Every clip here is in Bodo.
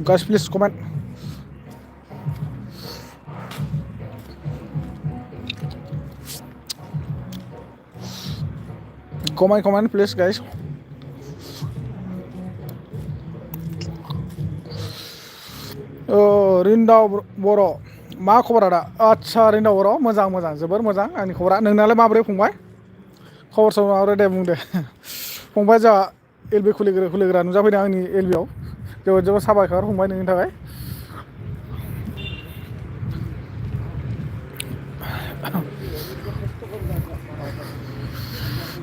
Guys, please comment. Comment, please, guys. रिन्दाव बर' मा खबर आदा? आदसा रिन्दाव बर' मोजां जोबोर मोजां आंनि खबरा। नोंनालाय माबोरै फंबाय? खबर सबर माबोरै दे बुं दे। फंबाय जोंहा एलबि खुलिग्रा नुजाफैदों आंनि एलबिआव। जोबोद साबायखर फंबाय नोंनि थाखाय।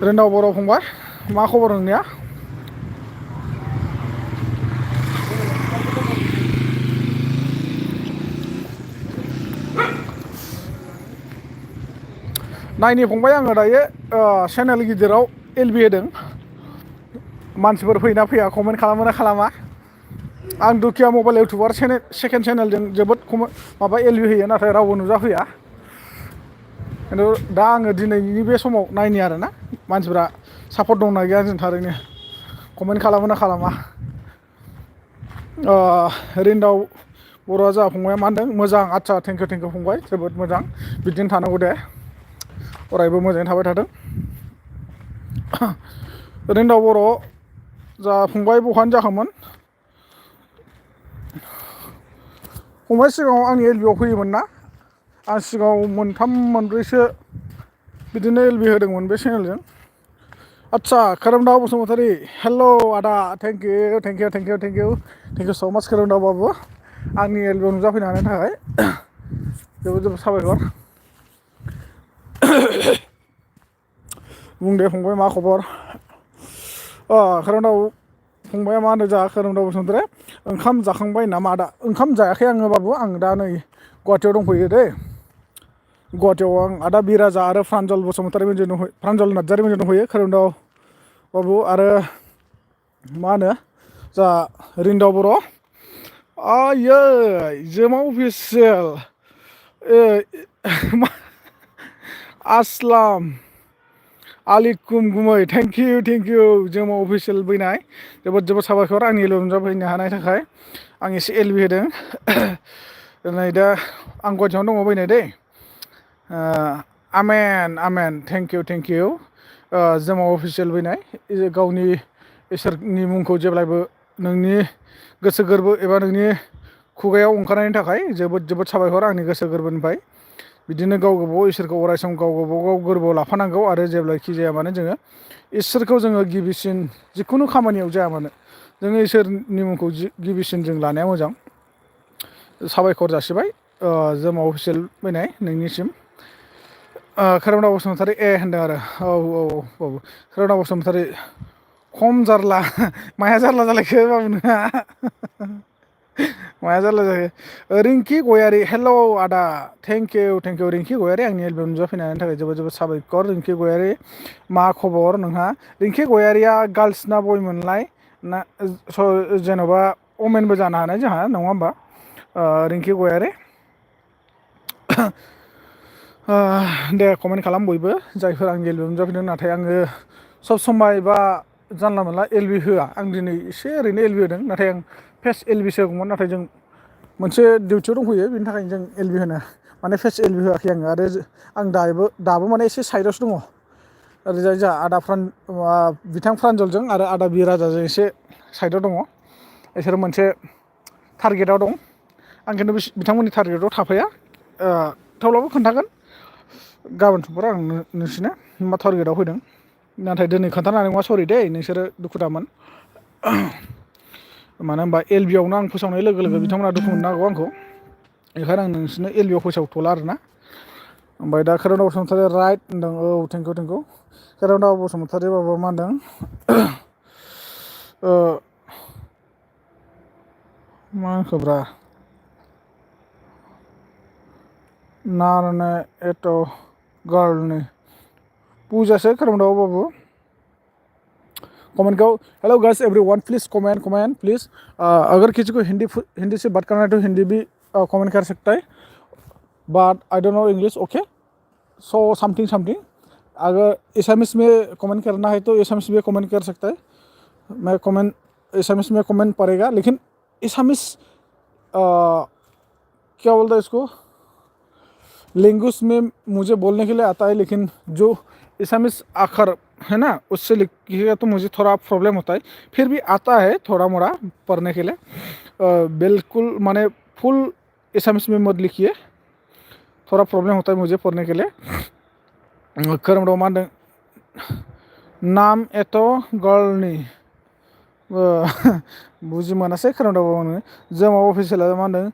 रिन्दाव बर' फंबाय मा खबर नोंनिया? नायनि फंबाय आङो दायो चेनेल गिदिराव एलबि होदों। मानसिफोर फैयोना फैया कमेन्ट खालामो ना खालामा? आं दुखिया मबाइल इउटुबार सेकेन्ड चेनेलजों जोबोद माबा एलबि होयो नाथाय रावबो नुजाफैया। खिन्थु दा आङो दिनैनि बे समाव नायनि आरोना मानसिफ्रा सापर्ट दंना गैया जों थारैनो कमेन्ट खालामो ना खालामा? रिन्दाव बर'आ जोंहा फंबाया मा होनदों? मोजां आदसा थेंक इउ फंबाय जोबोद मोजां बिदिनो थानांगौ दे। अरायबो मोजाङै थाबाय थाथों। रिन्दाव बर' जा फंबाय बहानि जाखामोन? फंबाय सिगाङाव आंनि एलबिआव फैयोमोन ना? आं सिगाङाव मोनथाम मोनब्रैसो बिदिनो एलबि होदोंमोन बे चेनेलजों। आदसा खोरोमदाव बसुमतारी हेल' आदा थेंक इउ स' माच खोरोमदाव बाबु आंनि एलबिआव नुजाफैनो हानायनि थाखाय जोबोद साबायखर। बुं दे फंबाय मा खबर? खोरोमदाव फंबाया मा होनो जोंहा खोरोमदाव बसुमतारी ओंखाम जाखांबाय नामा आदा? ओंखाम जायाखै आङो बाबु आं दा नै गुवाहाटियाव दंफैयो दै। गुवाहाटियाव आं आदा बिराजा आरो प्रान्जल नार्जारिमोनजों दंफैयो। खोरोमदाव बाबु आरो मा होनो जा रिन्दाव बर' आयै जोमा अफिसियेल आसलाम आलिकुम गुमै थेंक इउ जोमा अफिसियेल फैनाय जोबोद साबायखर आंनि एलबिआव नुजाफैनो हानायनि थाखाय। आं एसे एलबि होदों नै दा आं गुवाहाटियावनो दङ फैनाय दै। आमेन थेंक इउ जोमा अफिसियेल फैनाय गावनि इसोरनि मुंखौ जेब्लायबो नोंनि गोसो गोरबो एबा नोंनि खुगायाव ओंखारनायनि थाखाय जोबोद साबायखर आंनि गोसो गोरबोनिफ्राय। बिदिनो गाव गावबागाव इसोरखौ अरायसम गाव गावबागाव गोरबोआव लाफानांगौ आरो जेब्लाखि जाया मानो जोङो इसोरखौ जोङो गिबिसिन जिखुनु खामानियाव जाया मानो जोङो इसोरनि मुंखौ गिबिसिन जों लानाया मोजां। साबायखर जासिबाय जोमा अफिसियेल फैनाय नोंनिसिम। खोरोमदाव बसुमतारी होनदों आरो औ खोरोमदाव बसुमतारी खम जारला माया जारला जालायखो बाबु नोंहा? माया जारला जाखो? रिंकि गयारि हेल' आदा थेंक इउ रिंकि गयारि आंनि एलबिआव नुजाफैनायनि थाखाय जोबोद साबायखर रिंकि गयारि। मा खबर नोंहा? रिंकि गयारिया गार्लस ना बयमोनलाय ना जेन'बा अमेनबो जानो हानाय जोंहा नङा होमबा रिंकि गयारि? दे कमेन्ट खालाम बयबो जायफोर आंनि एलबिआव नुजाफैदों। नाथाय आङो सब समाय बा जानला मोनला एलबि होआ। आं दिनै एसे ओरैनो एलबि होदों नाथाय आं फेस एलबिसो होगौमोन नाथाय जों मोनसे डिउटियाव दंफैयो बेनि थाखायनो जों एलबि होनो माने फेस एलबि होआखै आङो। आरो आं दाबो माने एसे साइडआवसो दङ। ओरैजाय जोंहा बिथां प्रान्जलजों आरो आदा बिराजाजों एसे साइडआव दङ। बिसोरो मोनसे टारगेटआव दं। आं खिन्थु बिथांमोननि टारगेटआव थाफाया। थेवब्लाबो खोन्थागोन गाबोन समफोर आं नोंसोरनो मा टारगेटआव फैदों। नाथाय दिनै खोन्थानो हानाय नङा सरि दै नोंसोरो दुखु दामोन। मानो होनबा एलबिआवनो आं फोसावनाय लोगो लोगो बिथांमोना दुखु मोननो हागौ आंखौ। बेखायनो आं नोंसोरनो एलबिआव फोसावथ'ला आरोना। ओमफ्राय दा खोरोमदाव बसुमतारी राइट होनदों औ थेंक इउ खोरोमदाव बसुमतारी बाबुआ मा होनदों? मा होनखोब्रा नारने एट' गार्लनि बुजायासै खोरोमदाव बाबु कमेंट को। Hello guys everyone please comment please. अगर किसी को हिंदी से बात करना है तो हिंदी भी कमेंट कर सकता है but I don't know English okay so something. अगर एसामिस में कमेंट करना है तो एसामिस में कमेंट कर सकता है। मैं कमेंट एसामिस में कमेंट पड़ेगा, लेकिन एसामिस क्या बोलते हैं इसको, लैंग्वेज में मुझे बोलने के लिए आता है, लेकिन जो एसामिस आखर है ना उससे लिखिएगा तो मुझे थोड़ा प्रॉब्लम होता है। फिर भी आता है थोड़ा मोड़ा पढ़ने के लिए, बिल्कुल माने फुल एसामिस में मत लिखिए, थोड़ा प्रॉब्लम होता है मुझे पढ़ने के लिए। खोरोमदाव मा होनदों, नाम एथ' गार्लनि बुजि मोनासै खोरोमदाव आङो। जों माबा अफिसियेला मा होनदों,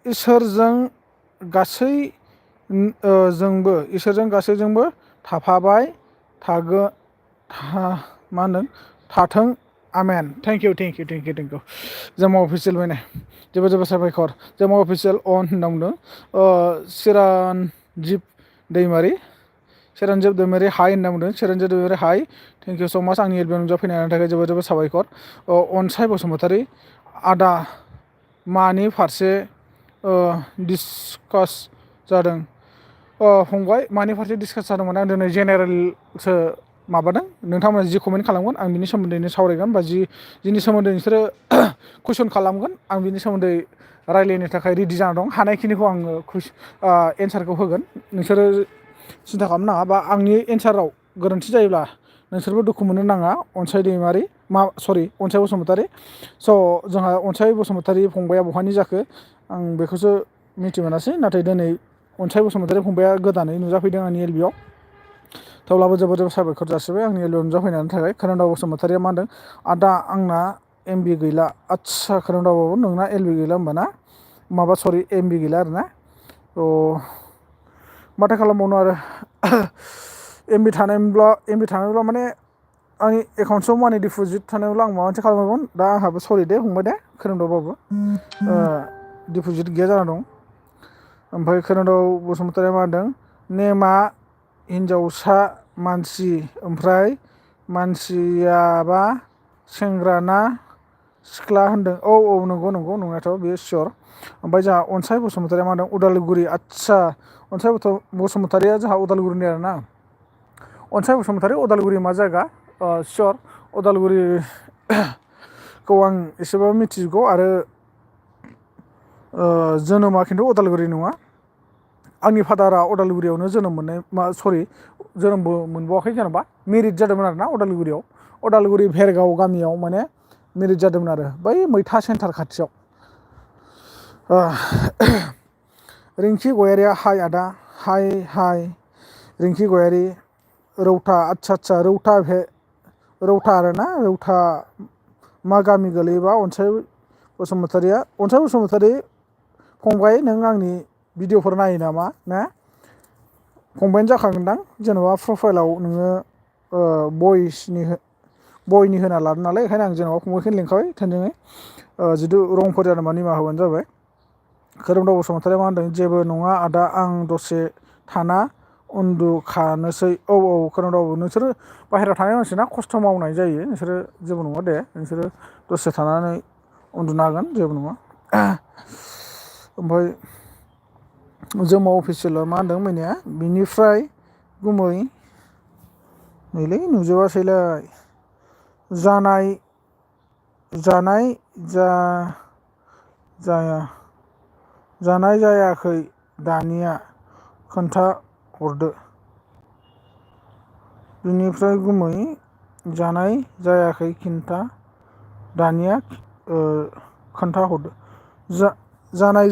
इसोरजों गासै इसोरजों गासैजोंबो थाफाबाय थागो मा होनदों थाथों आमेन। Thank you thank you thank you thank you. जोमा अफिसियेल बायनाय जोबोद जोबोद साबायखर। जोमा अफिसियेल अन होनना बुंदों चिरानजिब दैमारि, चिरानजिब दैमारि हाय होनना बुंदों। चिरानजिब दैमारि हाय, थेंक इउ स' माच आंनि एलबियाव नुजाफैनायनि थाखाय जोबोद जोबोद साबायखर। अनसाय बसुमतारि, आदा मानि फारसे डिसकास जादों? फंबाय, मानि फारसे डिसकास जादोंमोन? आं दिनै जेनेरेलसो माबादों, नोंथांमोना जि कमेन्ट खालामगोन आं बिनि सोमोन्दैनो सावरायगोन, बा जिनि सोमोन्दै नोंसोरो कुइसन खालामगोन आं बिनि सोमोन्दै रायलायनो थाखाय रेडि जाना दं। हानायखिनिखौ आङो एन्सारखौ होगोन, नोंसोरो सिन्था खालामनो नाङा, बा आंनि एन्साराव गोरोन्थि जायोब्ला नोंसोरबो दुखु मोननो नाङा। अनसाय दैमारि अनसाय बसुमतारि। स' जोंहा अनसाय बसुमतारि फंबाया बहानि जाखो आं बेखौसो मिथि मोनासै, नाथाय दिनै अनसाय बसुमतारि फंबाया गोदानै नुजाफैदों आंनि एलबियाव। थेवब्लाबो जोबोद जोबोद साबायखर जासिबाय आंनि एलबियाव नुजाफैनायनि थाखाय। खोरोमदाव बसुमतारिया मा होनदों, आदा आंना एमबि गैला। आदसा खोरोमदाव बाबु, नोंना एलबि गैला होमबा ना, माबा सरि एमबि गैला आरो ना। माथो खालामबावनो आरो एमबि थानायमोनब्ला माने आंनि एकाउन्टसआव मानि डिप'जिट थानायब्ला आं माबा मोनसे खालामगौमोन। दा आंहाबो सरि दे फंबाय दे, खोरोमदाव बाबु, डिप'जिट गैया जाना दं। ओमफ्राय खोरोमदाव बसुमतारिया मा होनदों, नेमा हिन्जावसा मानसि, ओमफ्राय मानसियाबा सेंग्रा ना सिख्ला होनदों? औ औ नंगौ नंगौ नंनायाथ' बेयो सियर। ओमफ्राय जोंहा अनसाय बसुमतारिया मा होनदों, उदालगुरि। आदसा अनसाय बसुमतारिया जोंहा उदालगुरिनि आरो ना। अनसाय बसुमतारि, उदालगुरि मा जायगा? सियर उदालगुरिखौ आं एसेबाबो मिथिगौ, आरो जोनोमा खिन्थु उदालगुरि नङा। आंनि फादारा उदालगुरियावनो जोनोम मोननाय, जोनोमबो मोनबावाखै जेनेबा मेरिट जादोंमोन आरो ना उदालगुरियाव, उदालगुरि भेरगाव गामियाव माने मेरिट जादोंमोन आरो बै मैथा सेन्टार खाथियाव। रिंखि गयारिया हाय आदा, हाय हाय रिंखि गयारि, रौता। आदसा आदसा रौता आरो ना, रौता मा गामि गोलैयोबा अनसाय बसुमतारिया? अनसाय बसुमतारि फंबाय, नों आंनि भिडिअफोर नायो नामा ना? फंबायानो जाखागोनदां, जेन'बा प्रफाइलाव नोङो बयनि होना लादों नालाय, ओंखायनो आं जेन'बा फंबायखौनो लिंखाबाय थोंजोङै। जुदि रंफोर जादोंबा निमाहा होबानो जाबाय। खोरोमदाव बसुमतारिया मा होनदों, जेबो नङा आदा, आं दसे थाना उन्दुखानोसै। औ औ खोरोमदाव बाबु, नोंसोरो बाहेरायाव थानाय मानसि ना, खस्थ' मावनाय जायो, नोंसोरो जेबो नङा दे, नोंसोरो दसे थानानै उन्दुनो हागोन, जेबो नङा। ओमफ्राय जोमा अफिसियेला मा होनदों मैनाया, बिनिफ्राय गुमै नैलै नुजोबासैलाय, जानाय जायाखै दानिया खोन्था हरदो। बिनिफ्राय गुमै जानाय जायाखै दानिया खोन्थाहरदो। जानाय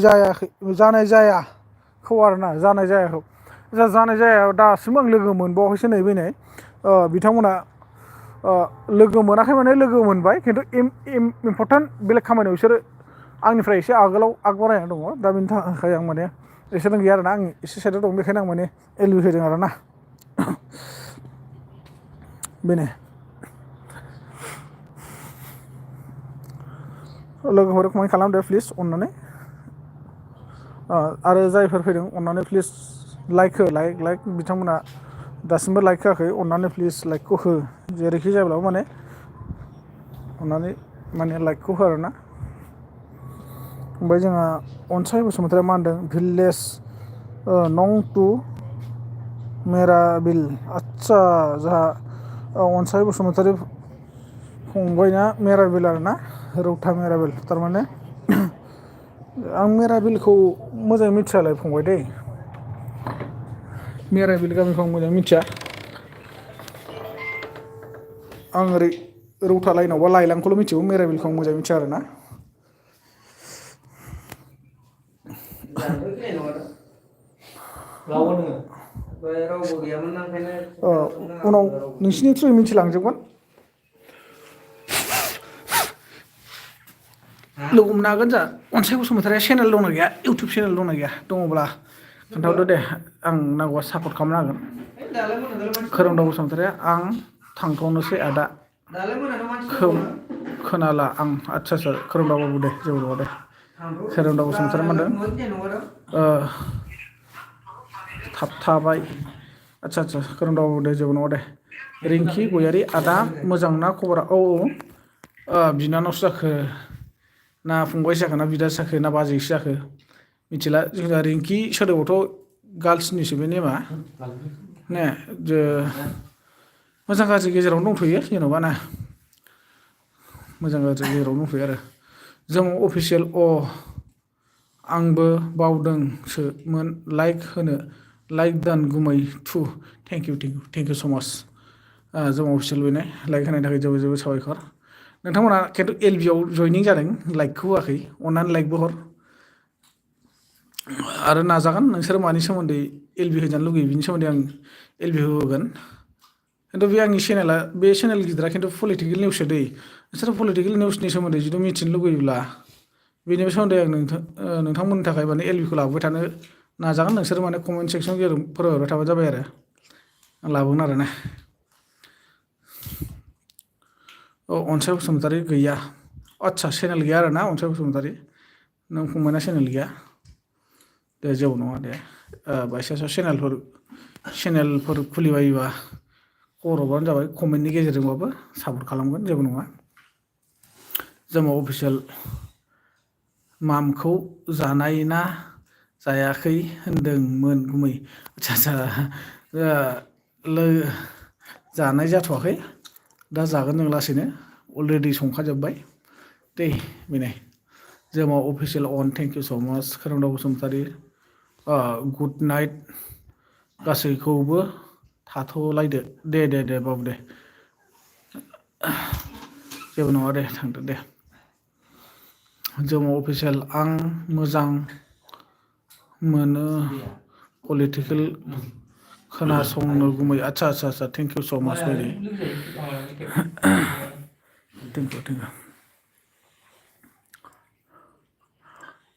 जायाखौ आरोना, जानाय जायाखौ। जानाय जाया दासिमबो आं लोगो मोनबावाखैसो नै बैनाय बिथांमोना। लोगो मोनाखै माने लोगो मोनबाय, खिन्थु इम्परटेन्ट बेलेग खामानियाव बिसोरो आंनिफ्राय एसे आगोलाव बारायना दङ। दा बेनि थाखाय आं माने बिसोरजों गैया आरोना, आं एसे साइडआव दं, बेखायनो आं माने एलबि होदों आरोना। बेनो लोगोफोर कमेन्ट खालामदो प्लिज अननानै, आरो जायफोर फैदों अननानै प्लिज लाइक बिथांमोना दासिमबो लाइक होआखै, अननानै प्लिज लाइकखौ हो, जेरैखि जायाब्लाबो माने अननानै माने लाइकखौ हो आरोना। ओमफ्राय जोंहा अनसाय बसुमतारिया मा होनदों, भिलेज नं 2 मेराबिल। आदसा जोंहा अनसाय बसुमतारि फंबायना मेराबिल आरोना रौता मेराबिल थारमाने आं मेराबिलखौ मोजाङै मिथियालाय फंबाय दै मेराबिल गामिखौ आं मोजाङै मिथिया आं ओरै रौता लाइनावबा लाइलांखौल' मिथिगौ मेराबिलखौ आं मोजाङै मिथिया आरोना उनाव नोंसिनि थ्रुयै मिथिलांजोबगोन लोगो हमनो हागोन जा अनसाय बसुमतारिया चेनेल दंना गैया इउटुब चेनेल दंना गैया दङब्ला खोन्थाहरदो दे आं नांगौबा सापर्ट खालामनो हागोन खोरोमदाव बसुमतारिया आं थांथ'नोसै आदा खोनाला आं आदसा आदसा खोरोमदाव बाबु दे जेबो नङा दे खोरोमदाव बसुमतारि मा होनदों थाबथाबाय आदसा आदसा खोरोमदाव बाबु दे जेबो नङा दे रिंकि गयारि आदा मोजां ना खबरा औ बिनानावसो जाखो ना फंबायसो जाखो ना बिदासो जाखो ना बाजैसो जाखो मिथिला जोंना रिंकि सोदोबावथ' गार्लसनिसो बे नेमा ने मोजां गाज्रि गेजेरावनो दंथ'यो जेन'बा ना मोजां गाज्रि गेजेरावनो दंथ'यो आरो जों अफिसियेल आंबो बावदोंसोमोन लाइक होनो लाइक दान गुमै थु थेंक इउ स' माच जों अफिसियेल बेनो लाइक होनायनि थाखाय जोबोद जोबोद साबायखर नोंथांमोना खिन्थु एलबिआव जयनिं जादों लाइकखौ होआखै अननानै लाइकबो हर आरो नाजागोन नोंसोर मानि सोमोन्दै एलबि होजानो लुगैयो बिनि सोमोन्दै आं एलबि होगोन खिन्थु बे आंनि चेनेला बे चेनेल गिदिरा खिन्थु पलिटिकेल निउससो दै नोंसोर पलिटिकेल निउसनि सोमोन्दै जुदि मिथिनो लुगैयोब्ला बेनि सोमोन्दै आं नोंथांमोननि थाखाय माने एलबिखौ लाबोबाय थानो नाजागोन नोंसोर माने कमेन्ट सेक्सन फोरमायहरबाय थाबानो जाबाय आरो आं लाबोगोन आरोना अनसाय बसुमतारि गैया आदसा चेनेल गैया आरोना अनसाय बसुमतारि नों फंबायना चेनेल गैया दे जेबो नङा दे बायसान्सआव चेनेलफोर खुलिबायोबा खबर हरबानो जाबाय कमेन्टनि गेजेरजोंबाबो सापर्ट खालामगोन जेबो नङा जोंनाव अफिसियेल मामखौ जानाय ना जायाखै होनदोंमोन गुमै आदसा जानाय जाथ'वाखै दा जागोन जों लासैनो अलरेडि संखाजोब्बाय दै बेनो जोमा अफिसियेल थेंक इउ स' माच खोरोमदाव बसुमतारि गुड नाइट गासैखौबो थाथ'लायदो दे बाबु दे जेबो नङा दे थांदो दे जोमा अफिसियेल आं मोजां मोनो पलिटिकेल खोनासंनो गुमै आदसा थेंक इउ स' माच बायदि थेंक इउ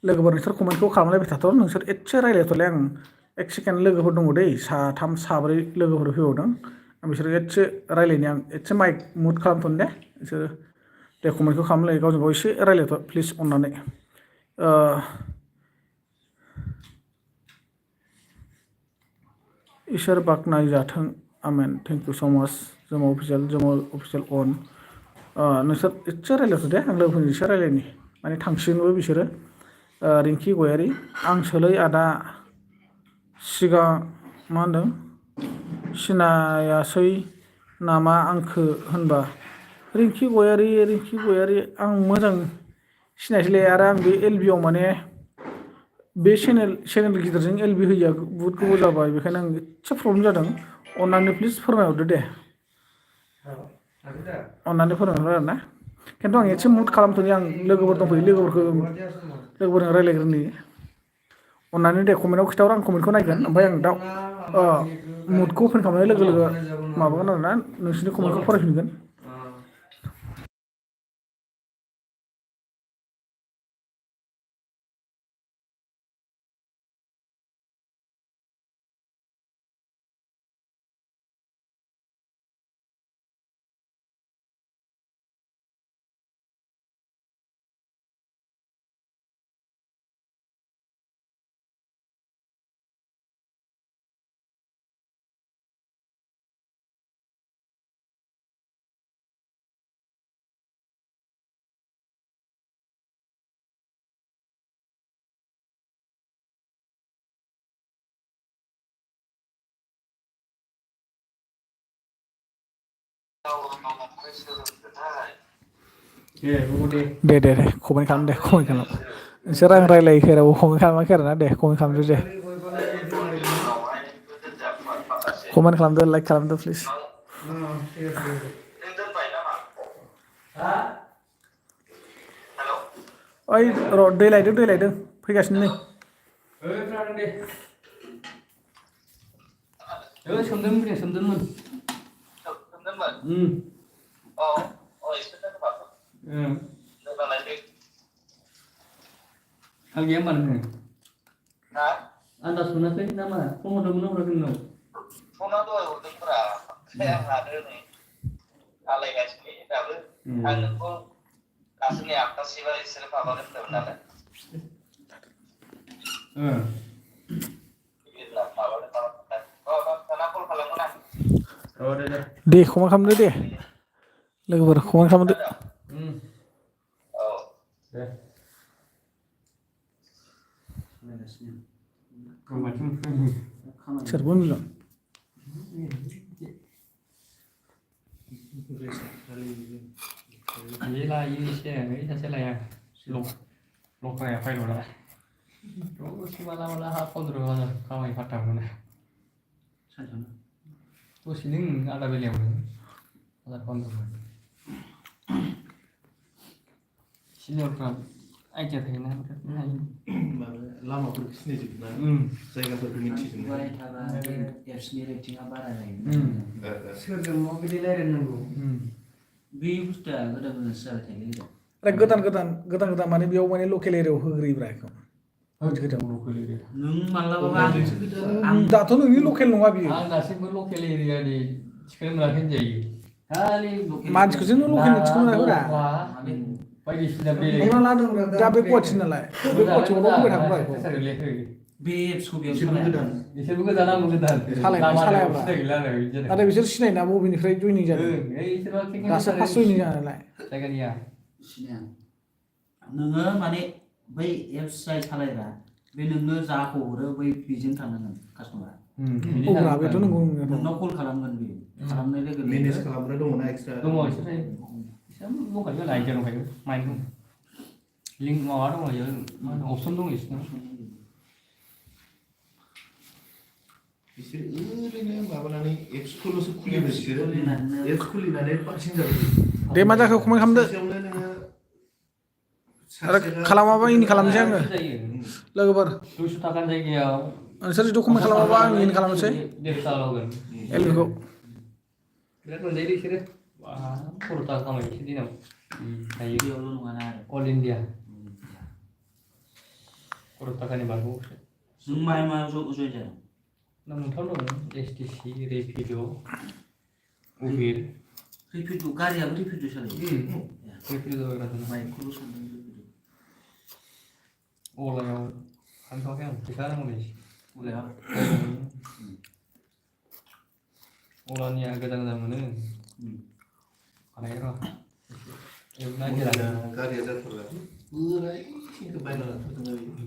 लोगोफोर नोंसोर कमेन्टखौ खालामलायबाय थाथ' नोंसोर एसे रायज्लायथ'लाय आं एक सेकेन्ड लोगोफोर दङ दै साथाम साब्रै लोगोफोर फैबावदों आं बिसोर एसे रायज्लायनि आं एसे माइक मुट खालामथ'नो दे बिसोरो दे कमेन्टखौ खालामलाय गावजों गाव एसे रायज्लायथ' प्लिज अननानै इसोर बाख्नायजाथों आमेन थेंक इउ स' माच जोमा अफिसियेल नोंसोर एसे रायज्लायथ' दे आं लोगोफोरजों एसे रायज्लायनि माने थांसिगोनबो बिसोरो रिंकि गयारि आं सोलै आदा सिगां मा होनदों सिनायासै नामा आंखो होनबा रिंकि गयारि आं मोजां सिनायसैलै आरो आं बे एलबिआव माने बे चेनेल गिदिरजों एलबि होयिया बुहुद गोबाव जाबाय बेखायनो आं एसे प्रब्लेम जादों अननानै प्लिज फोरमायहरदो दे अननानै फोरमायहर आरोना खिन्थु आं एसे मुट खालामथ'नि आं लोगोफोर दंफैयो लोगोफोरजों रायज्लायग्रोनि अननानै दे कमेन्टआव खिन्थाहर आं कमेन्टखौ नायगोन ओमफ्राय आं दा मुटखौ अपेन खालामनाय लोगो लोगो माबागोन आरोना नोंसोरनि कमेन्टखौ फरायफिनगोन दे कमेन्ट खालाम दे कमेन्ट खालाम नोंसोर आं रायलायिखै रावबो कमेन्ट खालामाखै आरोना दे कमेन्ट खालामदो दे कमेन्ट खालामदो लाइक खालामदो प्लिज ओइ र' दै लायदों फैगासिनो नै सोमदोंमोन आं गैया होमबा नोङो आन्दाज मोनाखै ना मा फन हरदोंमोन हराखै नोंनाव फना दहाय हरदोंब्रा ओमफ्राय आं लादो नै आलायगासिनो दाबो आं नोंखौ दासो नै 8टासोबा बिसोरो माबागोन होनदोंमोन नालाय दे कमेन्ट खालामदो दे लोगोफोर कमेन्ट खालामदो सोरबो नुदों लायो एसे सासे लाया लखाया फायल'ला दसे माला हा 15,000 खामानि फात्ता मोना दसेनो आधा बेलायावनो 15,000 सिनियरफ्रा आइडिया थायोना लामाफोरखौ सिनायजोबो ना जायगाफोरखौ मिथिजोबो एप्सनि रेटिंआ बारा जायो सोरजों माबायदि रायलायनांगौ बे बुस्थुआ गोदान जाबाय थायो गोदान माने बेयाव माने लकेल एरियायाव होग्रोयोब्रा बेखौ नों मालाबा आं दाथ' नोंनि लकेल नङा बियो आं दासिमबो लकेल एरियानि थिखोनो मोनाखै होनजायो खालि मानसिखौसो नों लकेलनि थिखोनो मोनाखैब्रा बायदिसिना हमना ला नों दा बे गुवाहाटि नालाय बे गुवाहाटियावल' होबाय थाग्रा बे एप्सखौ गोदान बिसोरबो गोदान आंबो गोदान सालायाब्रा नाथाय बिसोर सिनायना बबेनिफ्राय जइनिं जादों दासो फार्स्ट जइनिं जानाय नालाय जायगानिया सिनाया नोङो माने बै एप्स जाय सालायग्रा बे नोंनो जाखौ हरो बै बेजों थांनांगोन कास्टमारा अब्रा बेथ' नंगौ नोंनाव कल खालामगोन बेयो खालामनाय लोगो मेनेज खालामग्रा दङना एक्सट्रा दङ बिसोर दंखायो आइडिया दंखायो माइन्ड दं लिंक माबा दङ बेयो अपसन दङ बिसोर ओरैनो माबानानै एप्सखौल'सो खुलियो बिसोरो एप्स खुलिनानै बांसिन जाबाय दे मा जाखो कमेन्ट खालामदो आरो खालामाबा इन खालामनोसै आङो लोगोफोर 200 थाखानि जायगायाव नोंसोर जुदि कमेन्ट खालामाबा आं इन खालामनोसै एलबिखौ बिराद मोनजायो बिसोरो 4 थाखा खामायो दिनाव हायो बेयावल' नङाना अल इन्डिया 4 थाखानि बारबावोसो जों मायाव जइन जादों मोनथाम दं एसटिसि रेपिड' उबेर रेपिड' गारियाबो रेपिड' सालायो रेपिड' जायगा माइकखौल' सानदों अलायाव थांथ'वाखै आं फैसा नांगौलै अलानिया गोदान मोनो हानाय र' गारिया जाथारबाय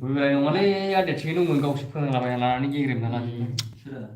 बोराय नङालै आदैया थिगैनो दंमोन गावसो फोरोंलाबायना लानानै गेग्रेबना लाजोबो सोरो